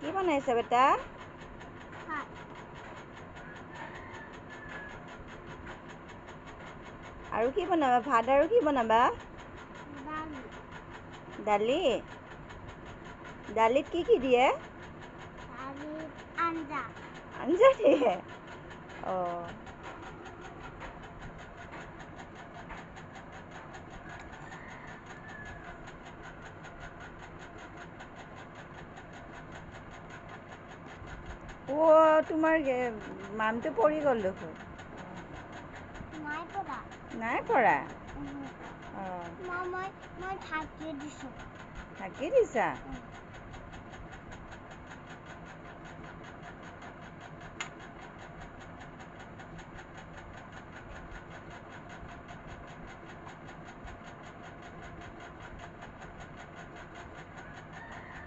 কি বনাইছা বেটা? আৰু কি বনাবা? ভাত আৰু কি বনাবা? দালি। দালিত কি দিয়ে? আঞ্জা। আঞ্জা দিয়ে? অঁ। অ' তোমাৰ মামটো পৰি গ'ল দেখোন। নাই পৰা? অঁ। মই ঢাকি দিছোঁ। ঢাকি দিছা?